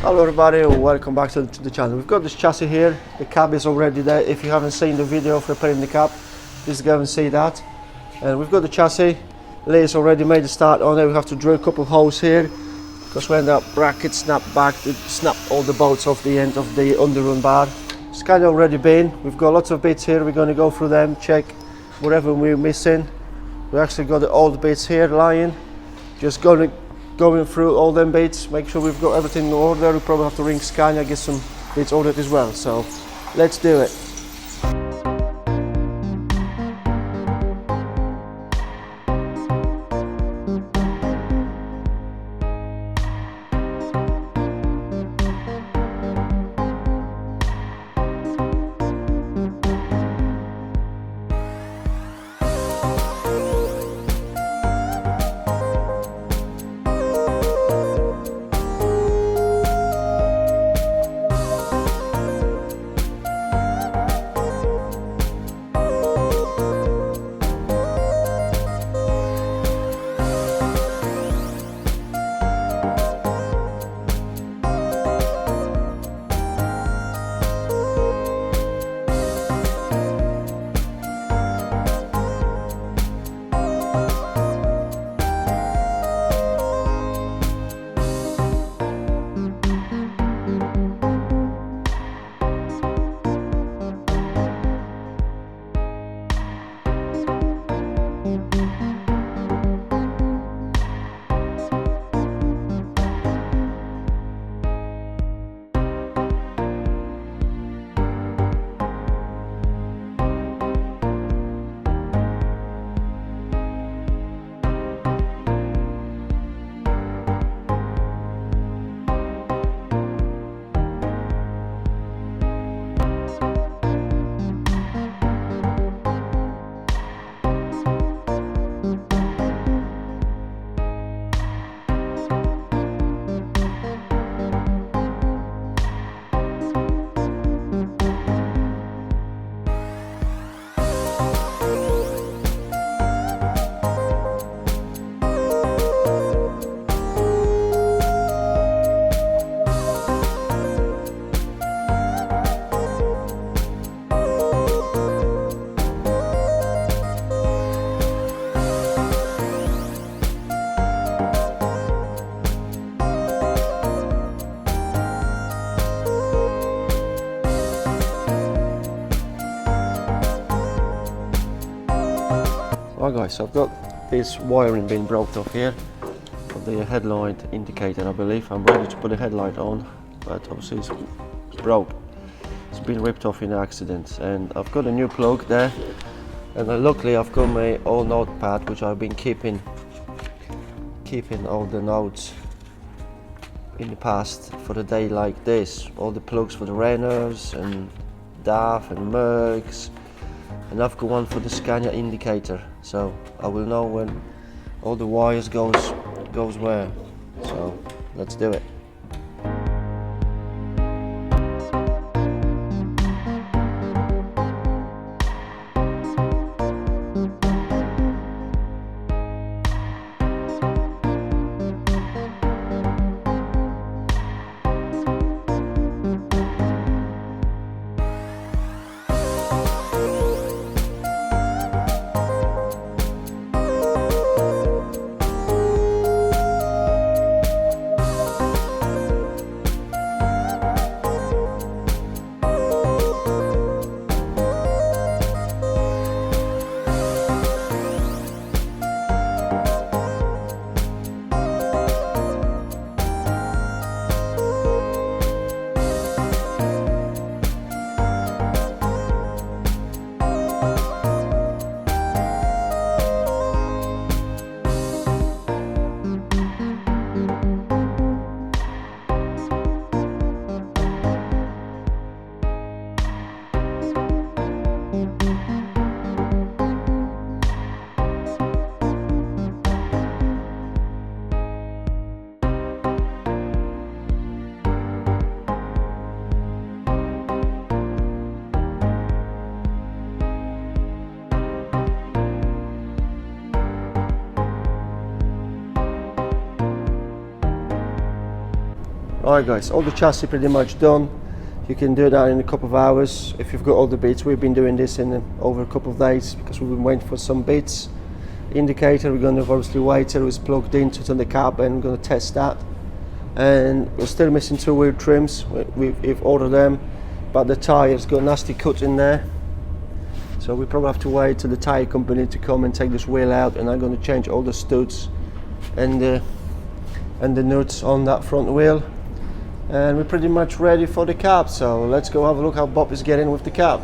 Hello everybody, welcome back to the channel. We've got this chassis here, the cab is already there. If you haven't seen the video of repairing the cab, please go and see that. And we've got the chassis, Lee's already made a start on it. We have to drill a couple of holes here because when that bracket snapped back, it snapped all the bolts off the end of the underrun bar. It's kind of already been, we've got lots of bits here, we're going to go through them, check whatever we're missing. We actually got the old bits here lying, just going through all them bits, make sure we've got everything in order. We probably have to ring Scania, get some bits ordered as well, so let's do it. Right guys, so I've got this wiring being broke off here of the headlight indicator, I believe. I'm ready to put the headlight on, but obviously it's broke. It's been ripped off in an accident, and I've got a new plug there, and luckily I've got my old notepad which I've been keeping all the notes in the past for a day like this. All the plugs for the Renaults and DAF and Mercs. And I've got one for the Scania indicator, so I will know when all the wires goes where. So let's do it. Alright guys, all the chassis pretty much done. You can do that in a couple of hours if you've got all the bits. We've been doing this in over a couple of days because we've been waiting for some bits. Indicator, we're going to obviously wait till it's plugged into the cab, and we're going to test that. And we're still missing 2 wheel trims. We've ordered them, but the tyre's got nasty cuts in there. So we probably have to wait till the tyre company to come and take this wheel out, and I'm going to change all the studs and the nuts on that front wheel. And we're pretty much ready for the cab, so let's go have a look how Bob is getting with the cab.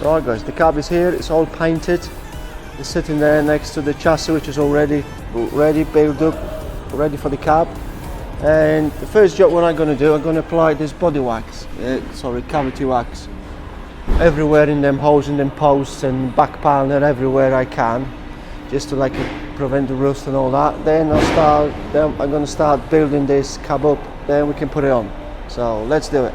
Right guys, the cab is here, it's all painted. It's sitting there next to the chassis, which is already ready, built up, ready for the cab. And the first job what I'm going to do, I'm going to apply this body wax, cavity wax, everywhere in them holes, in them posts and back panel, everywhere I can, just to prevent the rust and all that. Then I'm going to start building this cab up, then we can put it on. So let's do it.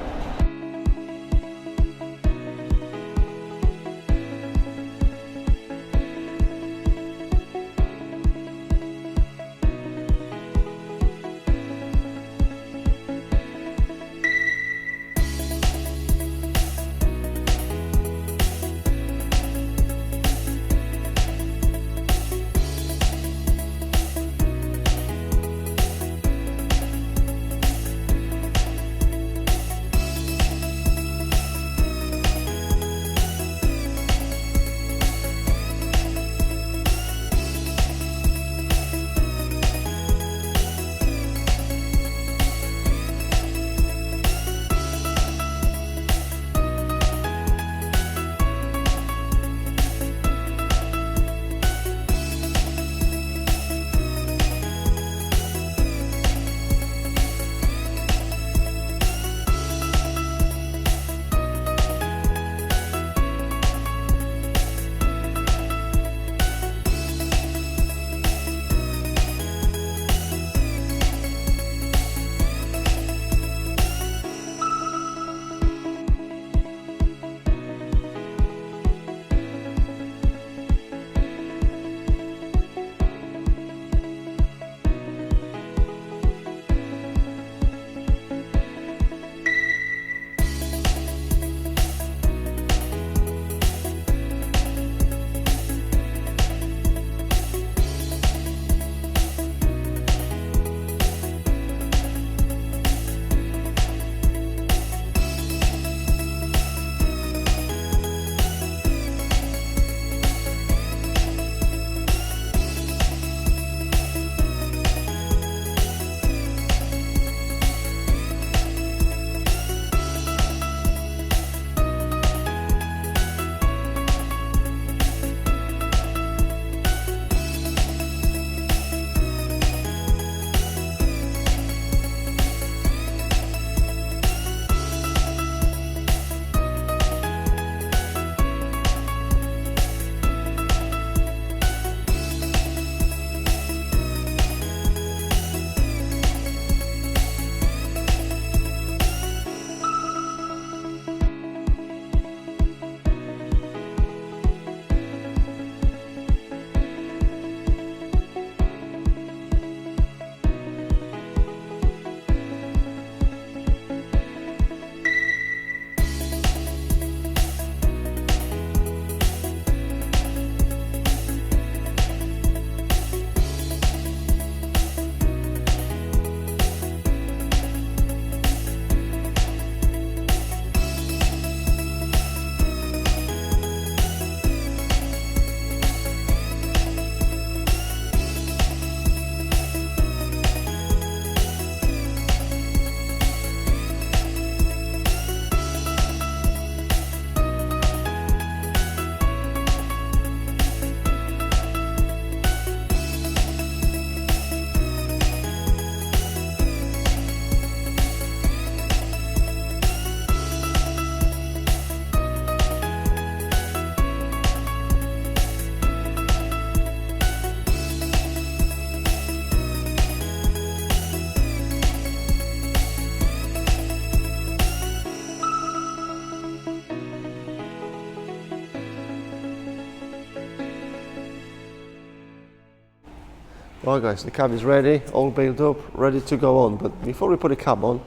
Right guys, the cab is ready, all built up, ready to go on. But before we put the cab on,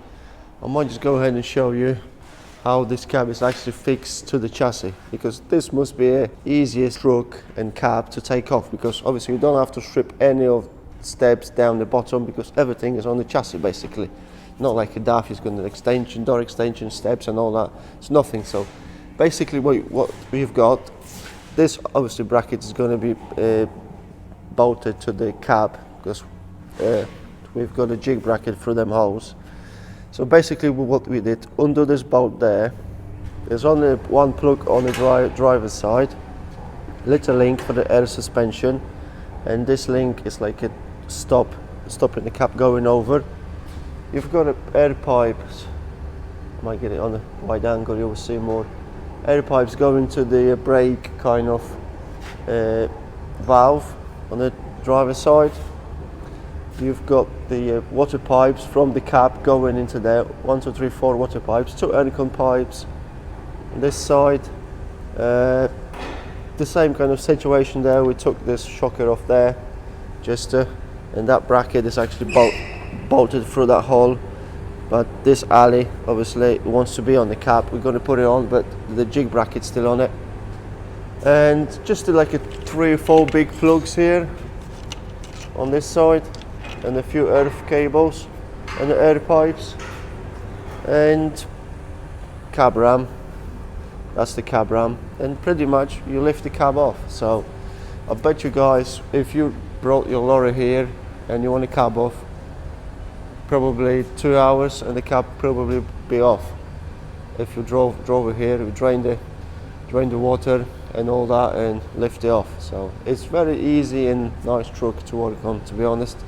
I might just go ahead and show you how this cab is actually fixed to the chassis, because this must be the easiest truck and cab to take off, because obviously you don't have to strip any of the steps down the bottom, because everything is on the chassis basically. Not like a DAF is going to extension, door extension, steps and all that. It's nothing. So basically what we've got, this obviously bracket is going to be bolted to the cab, because we've got a jig bracket through them holes. So basically what we did, under this bolt there, There's only one plug on the driver's side, little link for the air suspension, and this link is like a stopping the cap going over. You've got air pipes, I might get it on a wide angle, you will see more. Air pipes going to the brake kind of valve on the driver's side. You've got the water pipes from the cap going into there, 1, 2, 3, 4 water pipes, 2 aircon pipes on this side. The same kind of situation there, we took this shocker off there, and that bracket is actually bolted through that hole, but this alley obviously wants to be on the cap. We're going to put it on, but the jig bracket's still on it. And just like 3 or 4 big plugs here on this side, and a few earth cables and the air pipes, and cab ram. That's the cab ram, and pretty much you lift the cab off. So I bet you guys, if you brought your lorry here and you want a cab off, probably 2 hours and the cab probably be off. If you drove it here, we drain the water and all that and lift it off. So it's very easy and nice truck to work on, to be honest.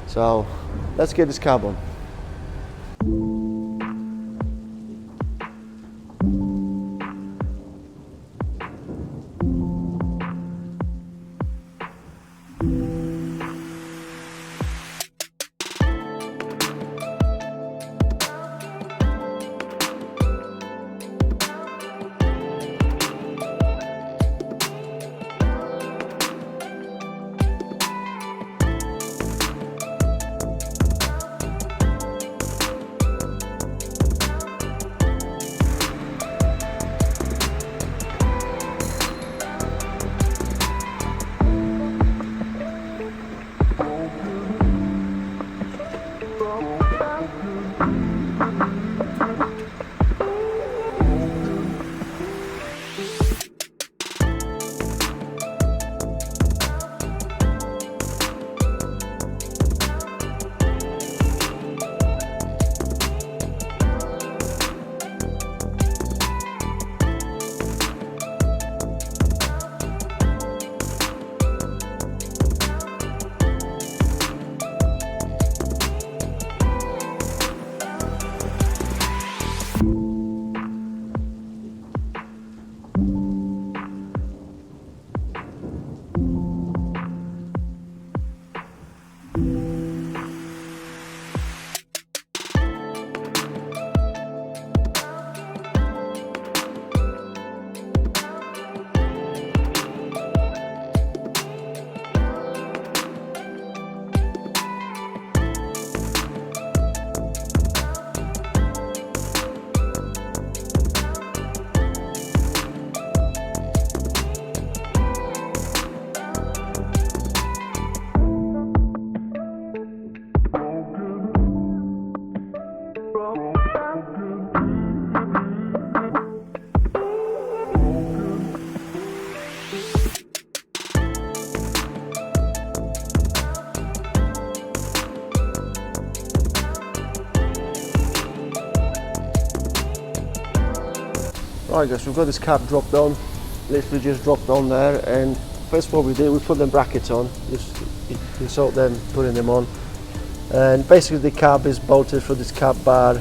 So let's get this cab on. Right guys, we've got this cap dropped on, literally just dropped on there, and first what we did, we put them brackets on, just insert them, putting them on, and basically the cab is bolted for this cab bar,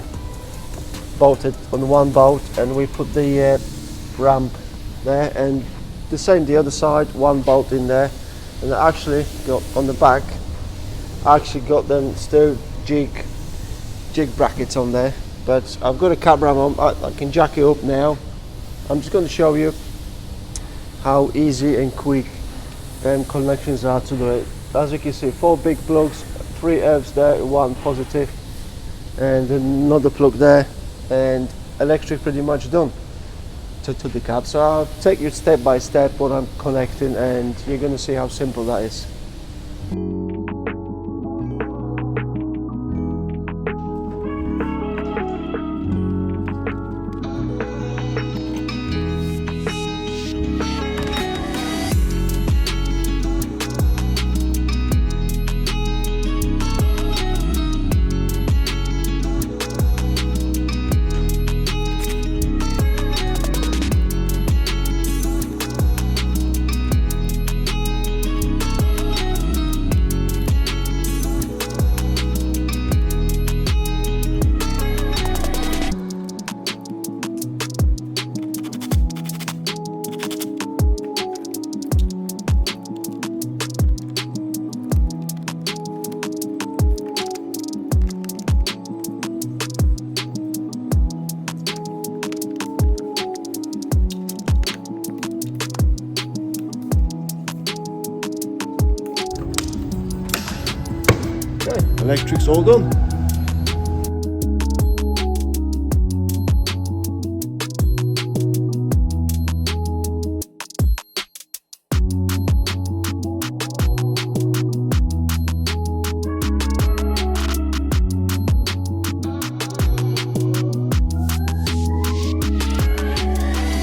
bolted on one bolt, and we put the ramp there, and the same the other side, one bolt in there, and I actually got on the back, I actually got them still jig brackets on there, but I've got a cab ram on, I can jack it up now. I'm just going to show you how easy and quick connections are to do it. As you can see, 4 big plugs, 3 earths there, 1 positive, and another plug there, and electric pretty much done to the cab. So I'll take you step by step what I'm connecting, and you're going to see how simple that is. electric's all done.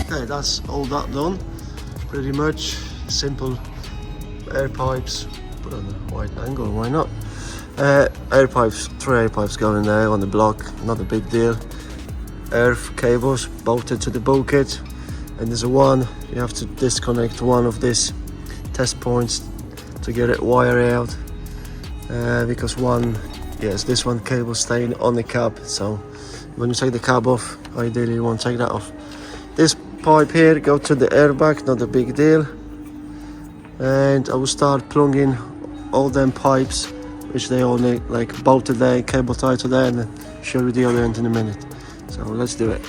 Okay, that's all that done. Pretty much simple air pipes. Put on a wide angle, why not? Air pipes, 3 air pipes going there on the block, not a big deal. Earth cables bolted to the bulkhead, and there's one, you have to disconnect one of these test points to get it wired out, because this one cable staying on the cab, so when you take the cab off, ideally you won't take that off. This pipe here go to the airbag, not a big deal, and I will start plugging all them pipes, which they all need, like bolted there, cable tied to there, and then show you the other end in a minute. So let's do it.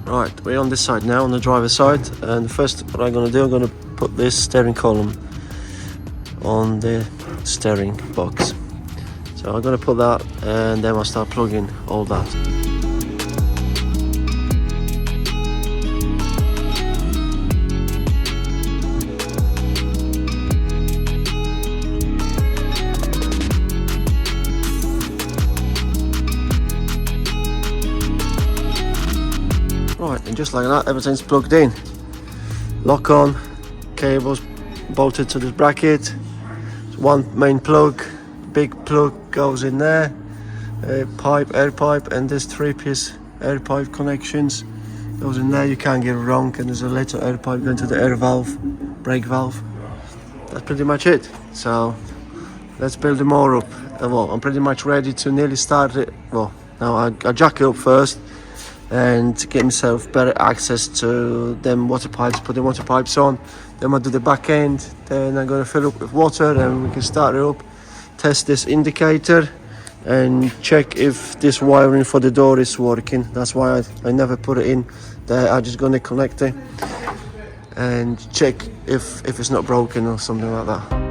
Right, we're on this side now, on the driver's side, and first what I'm going to do, I'm going to put this steering column on the steering box. So I'm going to put that, and then I'll start plugging all that. Right, and just like that, everything's plugged in. Lock on, cables bolted to this bracket. One main plug, big plug goes in there, air pipe, and there's 3-piece air pipe connections goes in there. You can't get it wrong, and there's a little air pipe going to the air valve, brake valve. That's pretty much it. So let's build them all up. Well, I'm pretty much ready to nearly start it. Well, now I jack it up first and get myself better access to them water pipes, put the water pipes on, then I'll do the back end, then I'm going to fill up with water and we can start it up, test this indicator and check if this wiring for the door is working. That's why I never put it in there. I'm just going to connect it and check if it's not broken or something like that.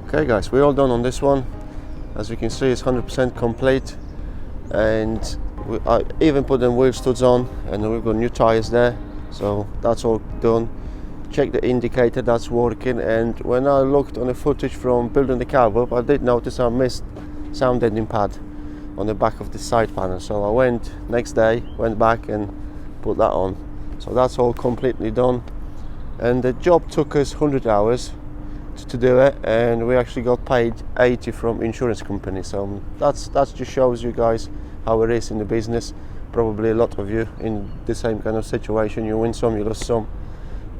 Okay guys, we're all done on this one. As you can see, it's 100% complete, and I even put them wheel studs on, and we've got new tires there, so that's all done. Check the indicator, that's working, and when I looked on the footage from building the cab up, I did notice I missed sound deadening pad on the back of the side panel, so I went next day, went back and put that on. So that's all completely done, and the job took us 100 hours to do it, and we actually got paid 80 from insurance company. So that just shows you guys how it is in the business. Probably a lot of you in the same kind of situation, you win some, you lose some,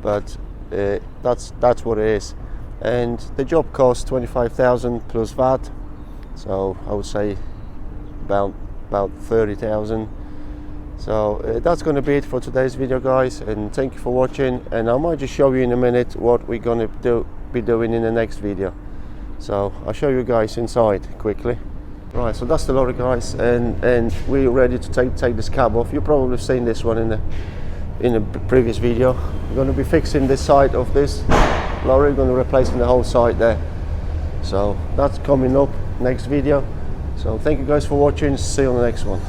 but that's what it is. And the job cost 25,000 plus VAT, so I would say about 30,000. So that's going to be it for today's video guys, and thank you for watching, and I might just show you in a minute what we're going to do be doing in the next video. So I'll show you guys inside quickly. Right, so that's the lorry, guys, and we're ready to take this cab off. You've probably seen this one in the previous video. We're going to be fixing this side of this lorry. We're going to replace the whole side there. So that's coming up next video. So thank you guys for watching. See you on the next one.